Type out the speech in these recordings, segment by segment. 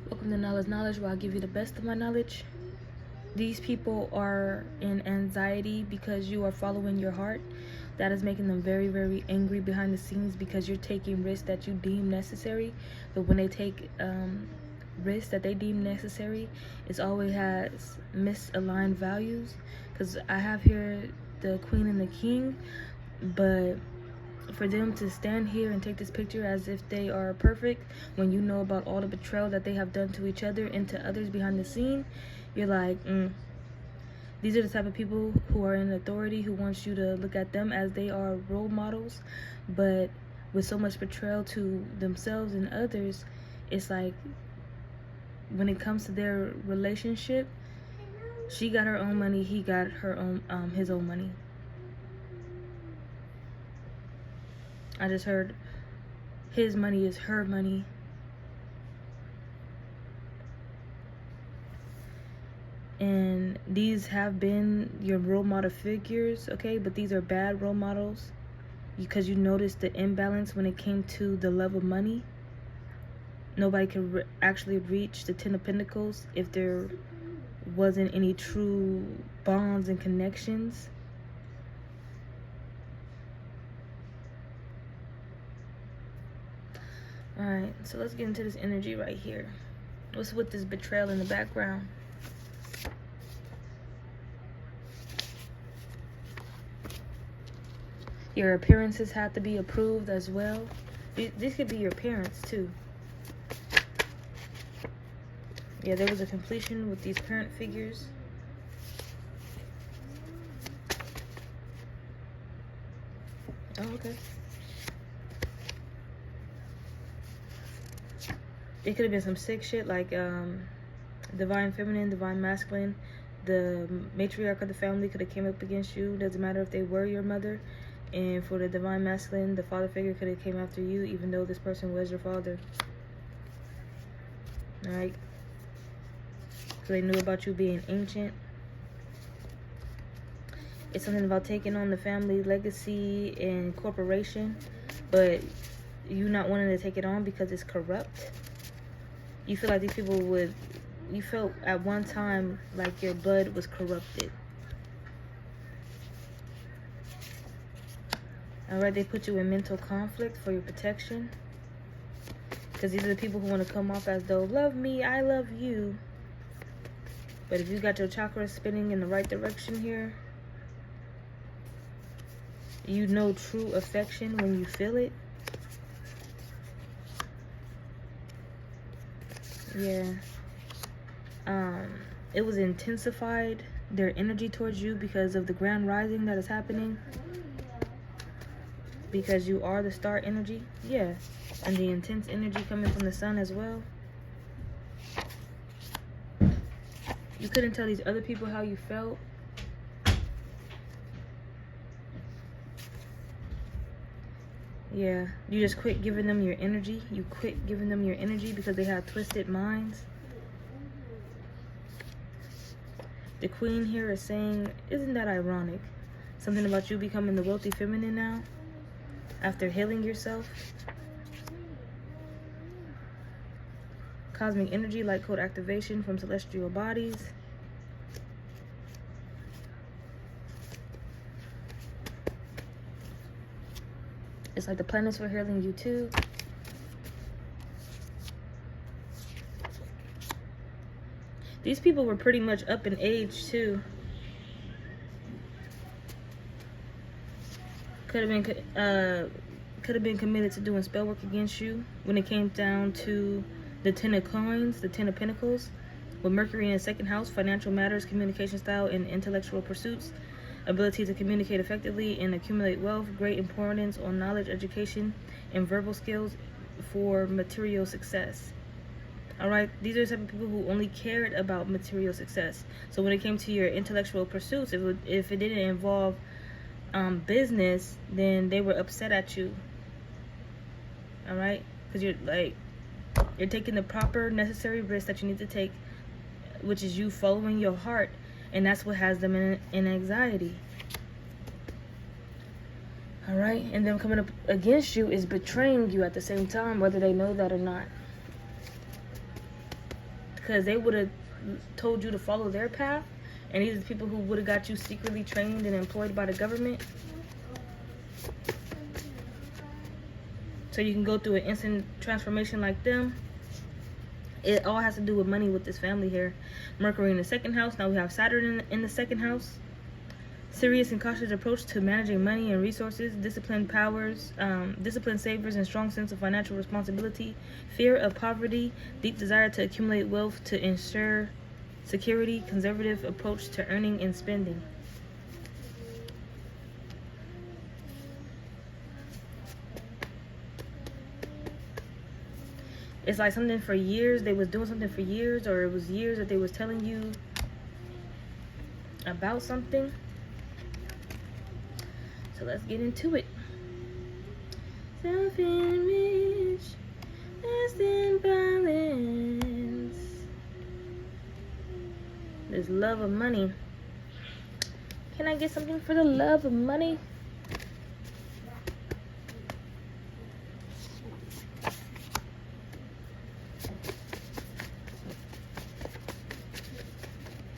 Welcome to Knowledge, where I give you the best of my knowledge. These people are in anxiety because you are following your heart. That is making them very, very angry behind the scenes because you're taking risks that you deem necessary. But when they take risks that they deem necessary, it always has misaligned values. Because I have here the Queen and the King, but for them to stand here and take this picture as if they are perfect when you know about all the betrayal that they have done to each other and to others behind the scene, you're like, these are the type of people who are in authority, who wants you to look at them as they are role models. But with so much betrayal to themselves and others, it's like when it comes to their relationship, she got her own money, he got her own his own money. I just heard his money is her money. And these have been your role model figures, okay? But these are bad role models because you noticed the imbalance when it came to the love of money. Nobody could actually reach the Ten of Pentacles if there wasn't any true bonds and connections. Alright, so let's get into this energy right here. What's with this betrayal in the background? Your appearances have to be approved as well. These could be your parents too. Yeah, there was a completion with these parent figures. Oh, okay. It could have been some sick shit like divine feminine, divine masculine. The matriarch of the family could have came up against you. Doesn't matter if they were your mother. And for the divine masculine, the father figure could have came after you, even though this person was your father. Alright? So they knew about you being ancient. It's something about taking on the family legacy and corporation, but you not wanting to take it on because it's corrupt. You feel like these people would, you felt at one time like your blood was corrupted. Alright, they put you in mental conflict for your protection. Because these are the people who want to come off as though, love me, I love you. But if you got your chakras spinning in the right direction here, you know true affection when you feel it. Yeah. It was intensified, their energy towards you, because of the grand rising that is happening. Because you are the star energy. Yeah. And the intense energy coming from the sun as well. You couldn't tell these other people how you felt. Yeah. You just quit giving them your energy. You quit giving them your energy because they have twisted minds. The queen here is saying, isn't that ironic? Something about you becoming the wealthy feminine now, after healing yourself. Cosmic energy, light code activation from celestial bodies. It's like the planets were healing you too. These people were pretty much up in age too. Could have been committed to doing spell work against you when it came down to the Ten of Coins, the Ten of Pentacles, with Mercury in the second house, financial matters, communication style, and intellectual pursuits, ability to communicate effectively and accumulate wealth, great importance on knowledge, education, and verbal skills for material success. Alright, these are the type of people who only cared about material success. So when it came to your intellectual pursuits, if it didn't involve business, then they were upset at you. Alright, because you're taking the proper necessary risk that you need to take, which is you following your heart, and that's what has them in anxiety. Alright, and them coming up against you is betraying you at the same time, whether they know that or not. because they would have told you to follow their path. And these are the people who would have got you secretly trained and employed by the government, so you can go through an instant transformation like them. It all has to do with money with this family here. Mercury in the second house. Now we have Saturn in the second house. Serious and cautious approach to managing money and resources. Disciplined powers. Disciplined savers and strong sense of financial responsibility. Fear of poverty. Deep desire to accumulate wealth to ensure security. Conservative approach to earning and spending. It's like something for years. They was doing something for years, or it was years that they was telling you about something. So let's get into it. Self-image, less in balance. This love of money. Can I get something for the love of money?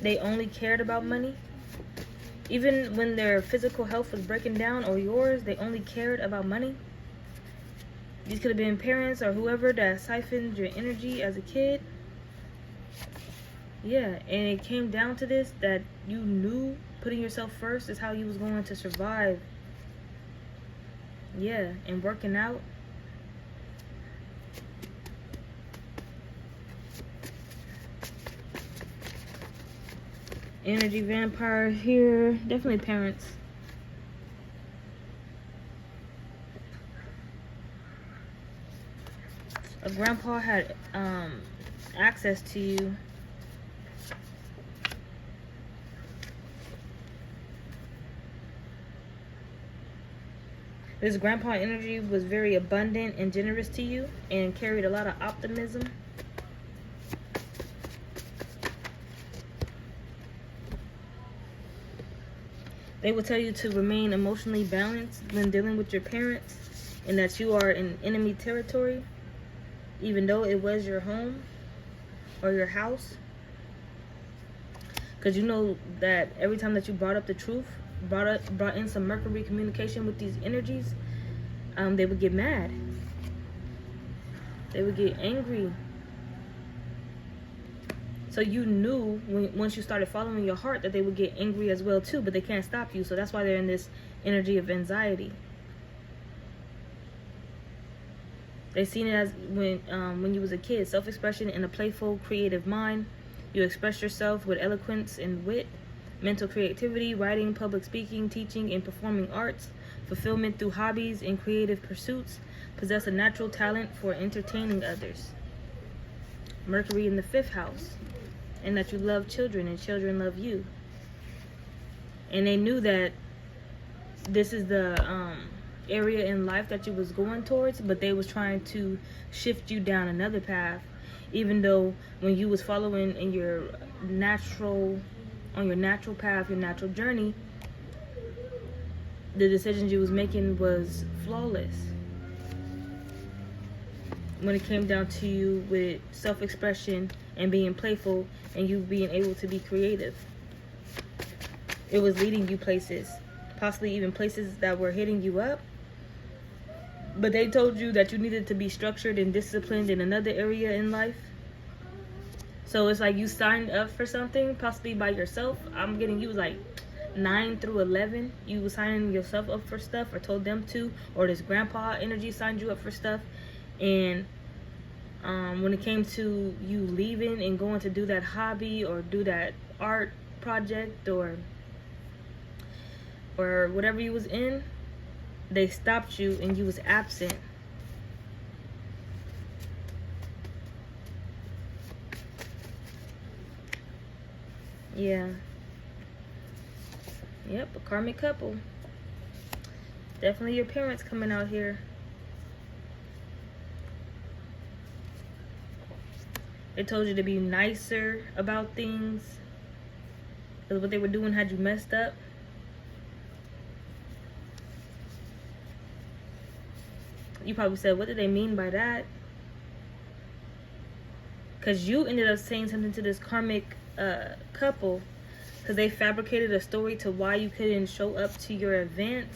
They only cared about money. Even when their physical health was breaking down, or yours, they only cared about money. These could have been parents or whoever that siphoned your energy as a kid. Yeah, and it came down to this, that you knew putting yourself first is how you was going to survive. Yeah, and working out. Energy vampire here. Definitely parents. A grandpa had access to you. This grandpa energy was very abundant and generous to you and carried a lot of optimism. They will tell you to remain emotionally balanced when dealing with your parents, and that you are in enemy territory, even though it was your home or your house. Because you know that every time that you brought up the truth, brought in some Mercury communication with these energies, they would get mad. They would get angry. So you knew once you started following your heart that they would get angry as well too, but they can't stop you. So that's why they're in this energy of anxiety. They seen it as when you was a kid, self-expression in a playful, creative mind. You express yourself with eloquence and wit, mental creativity, writing, public speaking, teaching, and performing arts, fulfillment through hobbies and creative pursuits, possess a natural talent for entertaining others. Mercury in the 5th house. And that you love children and children love you. And they knew that this is the area in life that you was going towards, but they was trying to shift you down another path, even though when you was following in your natural path, your natural journey, the decisions you was making was flawless. When it came down to you with self-expression and being playful and you being able to be creative, it was leading you places, possibly even places that were hitting you up. But they told you that you needed to be structured and disciplined in another area in life. So it's like you signed up for something, possibly by yourself. I'm getting you like 9 through 11. You were signing yourself up for stuff, or told them to, or this grandpa energy signed you up for stuff. And when it came to you leaving and going to do that hobby or do that art project or whatever you was in, they stopped you and you was absent. Yeah. Yep, a karmic couple. Definitely your parents coming out here. They told you to be nicer about things, because what they were doing had you messed up. You probably said, what did they mean by that? Because you ended up saying something to this karmic couple, because they fabricated a story to why you couldn't show up to your event.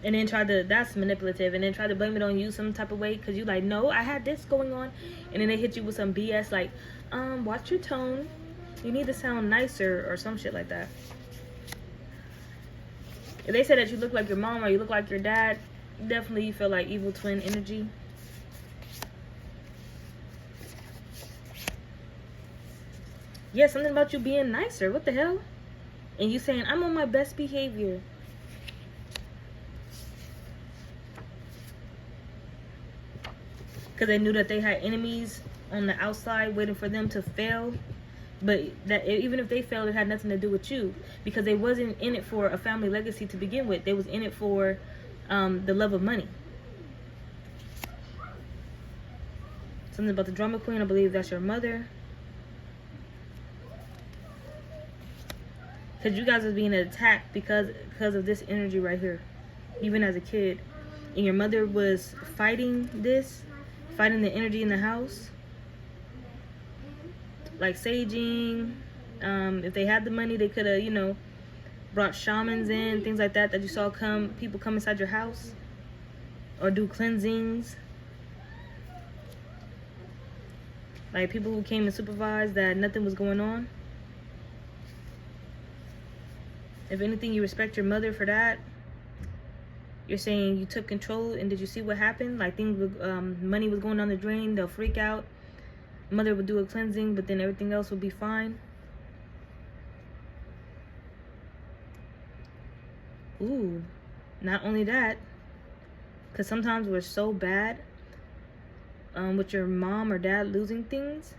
And then tried to, that's manipulative, and then tried to blame it on you some type of way, because you like, no, I had this going on. And then they hit you with some BS like, watch your tone, you need to sound nicer, or some shit like that. If they said that you look like your mom or you look like your dad, definitely you feel like evil twin energy. Yeah, something about you being nicer. What the hell? And you saying, I'm on my best behavior. Because they knew that they had enemies on the outside waiting for them to fail. But that even if they failed, it had nothing to do with you. Because they wasn't in it for a family legacy to begin with. They was in it for the love of money. Something about the drama queen. I believe that's your mother. Because you guys was being attacked because of this energy right here. Even as a kid. And your mother was fighting this. Fighting the energy in the house. Like saging. If they had the money, they could have, you know, brought shamans in. Things like that you saw people come inside your house. Or do cleansings. Like people who came and supervised that nothing was going on. If anything, you respect your mother for that. You're saying you took control, and did you see what happened? Like things with money was going down the drain, they'll freak out. Mother would do a cleansing, but then everything else would be fine. Ooh, not only that, because sometimes we're so bad with your mom or dad losing things.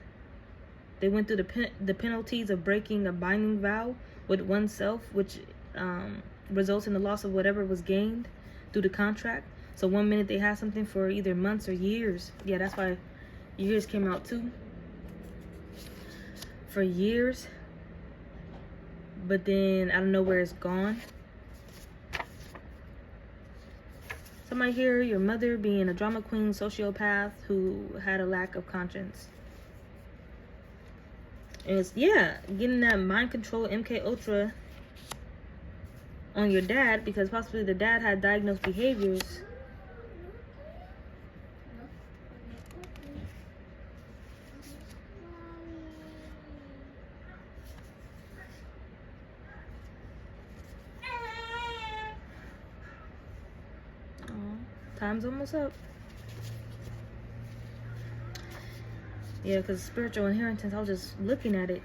They went through the penalties of breaking a binding vow with oneself, which results in the loss of whatever was gained through the contract. So one minute they had something for either months or years. Yeah, that's why years came out too. For years. But then I don't know where it's gone. Somebody here, your mother being a drama queen, sociopath who had a lack of conscience. And it's, yeah, getting that mind control MK Ultra on your dad, because possibly the dad had diagnosed behaviors. Oh, time's almost up. Yeah, because spiritual inheritance, I was just looking at it.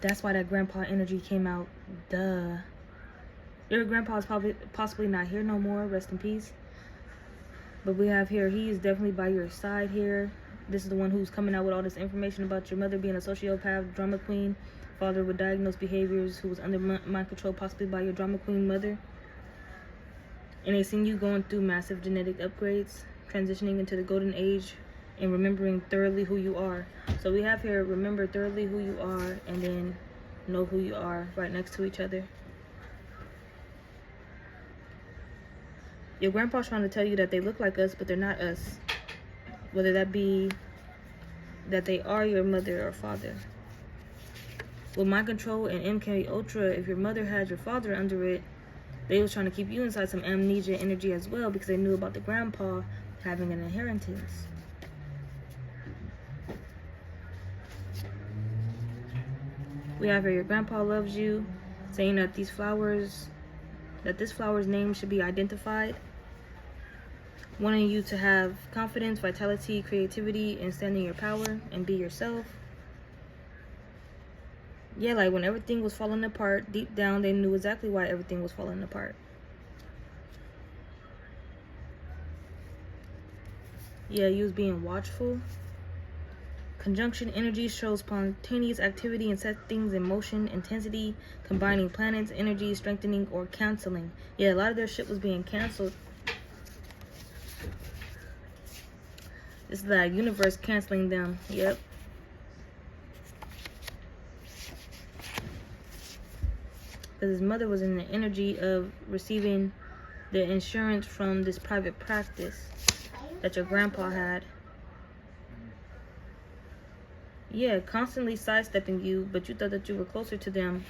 That's why that grandpa energy came out. Duh. Your grandpa's possibly not here no more. Rest in peace. But we have here, he is definitely by your side here. This is the one who's coming out with all this information about your mother being a sociopath, drama queen, father with diagnosed behaviors, who was under mind control, possibly by your drama queen mother. And they seen you going through massive genetic upgrades, transitioning into the golden age, and remembering thoroughly who you are. So we have here, remember thoroughly who you are, and then know who you are, right next to each other. Your grandpa's trying to tell you that they look like us, but they're not us. Whether that be that they are your mother or father. With mind control and MK Ultra, if your mother had your father under it, they was trying to keep you inside some amnesia energy as well, because they knew about the grandpa having an inheritance. We have here, your grandpa loves you, saying that these flowers, that this flower's name should be identified. Wanting you to have confidence, vitality, creativity, and stand in your power and be yourself. Yeah, like when everything was falling apart, deep down they knew exactly why everything was falling apart. Yeah, you was being watchful. Conjunction energy shows spontaneous activity and set things in motion, intensity, combining planets, energy, strengthening, or canceling. Yeah, a lot of their shit was being canceled. It's the universe canceling them. Yep. because his mother was in the energy of receiving the insurance from this private practice that your grandpa had. Yeah, constantly sidestepping you, but you thought that you were closer to them.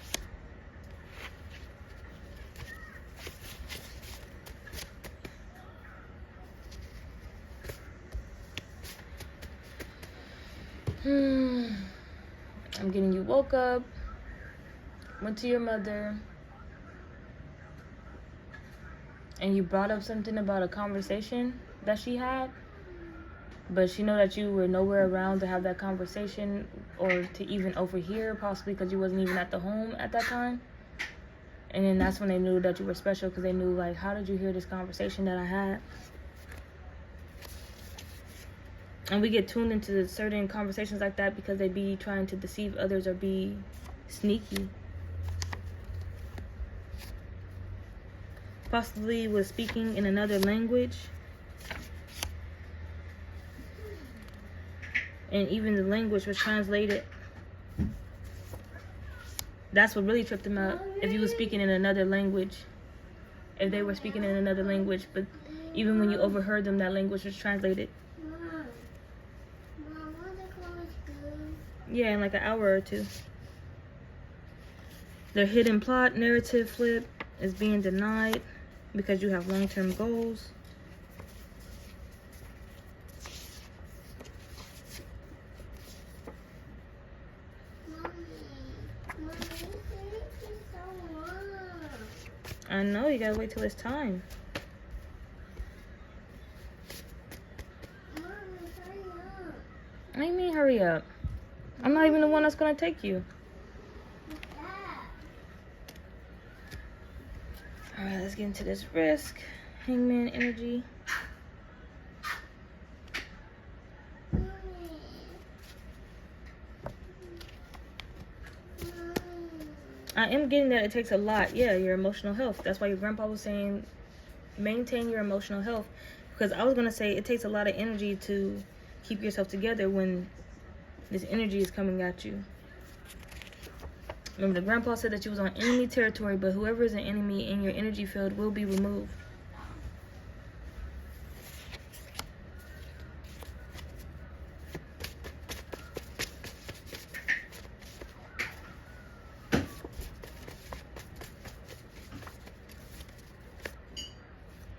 I'm getting you woke up, went to your mother, and you brought up something about a conversation that she had, but she know that you were nowhere around to have that conversation or to even overhear, possibly because you wasn't even at the home at that time. And then that's when they knew that you were special, because they knew, like, how did you hear this conversation that I had? And we get tuned into certain conversations like that because they be trying to deceive others or be sneaky. Possibly was speaking in another language. And even the language was translated. That's what really tripped them out. If you were speaking in another language. If they were speaking in another language. But even when you overheard them, that language was translated. Yeah, in like an hour or two. Their hidden plot, narrative flip is being denied because you have long-term goals. I know, you gotta wait till it's time. What do you mean, hurry up? I'm not even the one that's gonna take you. Alright, let's get into this risk. Hangman energy. I am getting that it takes a lot. Yeah, your emotional health. That's why your grandpa was saying maintain your emotional health. Because I was going to say it takes a lot of energy to keep yourself together when this energy is coming at you. Remember, the grandpa said that you was on enemy territory, but whoever is an enemy in your energy field will be removed.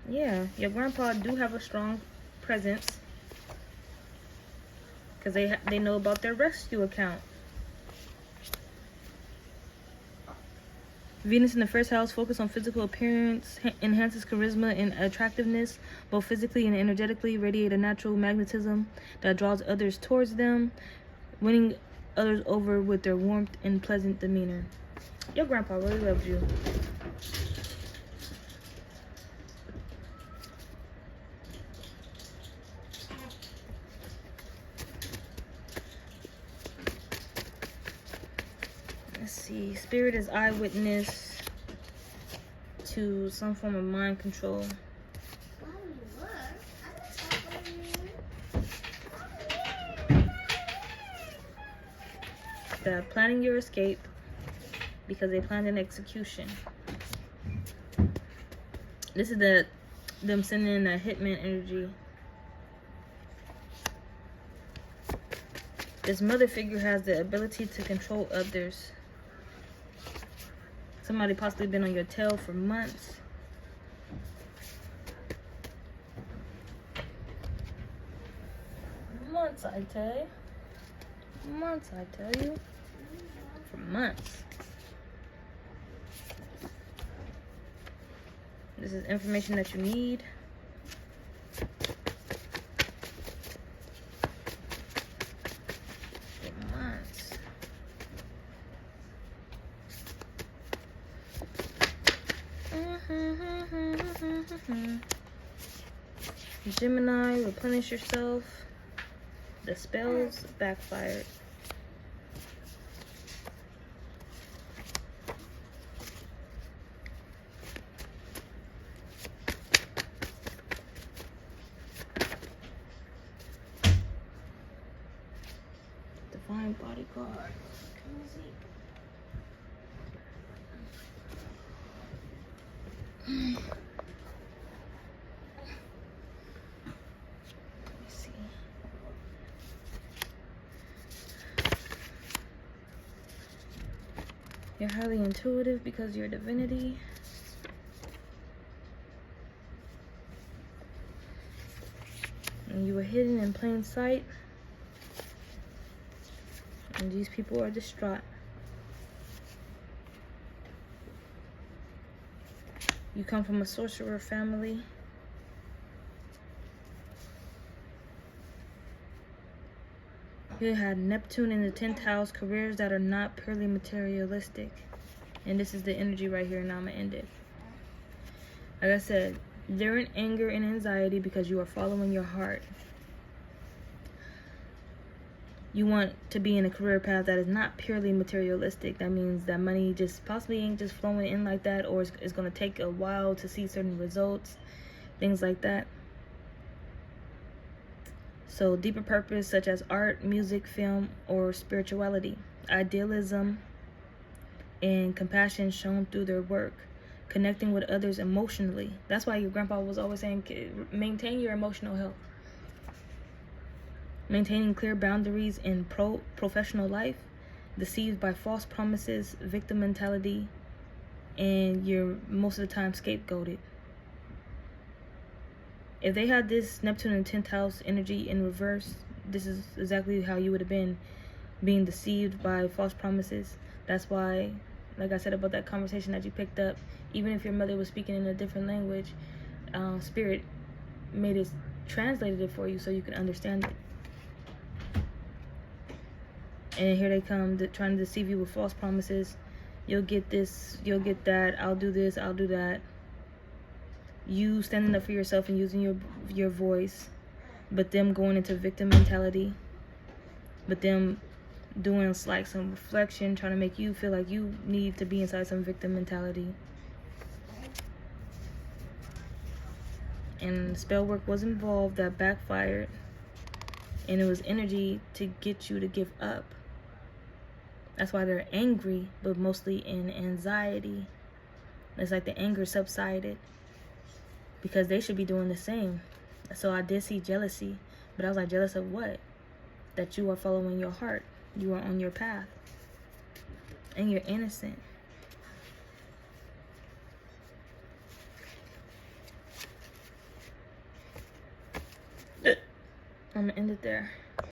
Yeah, your grandpa do have a strong presence because they know about their rescue account. Venus in the first house, focus on physical appearance, enhances charisma and attractiveness, both physically and energetically, radiate a natural magnetism that draws others towards them, winning others over with their warmth and pleasant demeanor. Your grandpa really loves you. Let's see. Spirit is eyewitness to some form of mind control. They're planning your escape because they planned an execution. This is them sending in that hitman energy. This mother figure has the ability to control others. Somebody possibly been on your tail for months. Months, I tell you. Months, I tell you. For months. This is information that you need. For months. Gemini, replenish yourself. The spells backfired. Divine bodyguard. See. You're highly intuitive because you're divinity. And you were hidden in plain sight. And these people are distraught. You come from a sorcerer family. You had Neptune in the 10th house, careers that are not purely materialistic. And this is the energy right here, and I'm going to end it. Like I said, they're in anger and anxiety because you are following your heart. You want to be in a career path that is not purely materialistic. That means that money just possibly ain't just flowing in like that, or it's going to take a while to see certain results, things like that. So deeper purpose such as art, music, film, or spirituality. Idealism and compassion shown through their work. Connecting with others emotionally. That's why your grandpa was always saying, maintain your emotional health. Maintaining clear boundaries in professional life. Deceived by false promises, victim mentality, and you're most of the time scapegoated. If they had this Neptune in 10th house energy in reverse, this is exactly how you would have been, being deceived by false promises. That's why, like I said about that conversation that you picked up, even if your mother was speaking in a different language, Spirit made it, translated it for you so you can understand it. And here they come, trying to deceive you with false promises. You'll get this, you'll get that, I'll do this, I'll do that. You standing up for yourself and using your voice, but them going into victim mentality, but them doing like some reflection, trying to make you feel like you need to be inside some victim mentality. And spell work was involved that backfired, and it was energy to get you to give up. That's why they're angry, but mostly in anxiety. It's like the anger subsided because they should be doing the same. So I did see jealousy, but I was like, jealous of what? That you are following your heart. You are on your path. And you're innocent. I'm gonna end it there.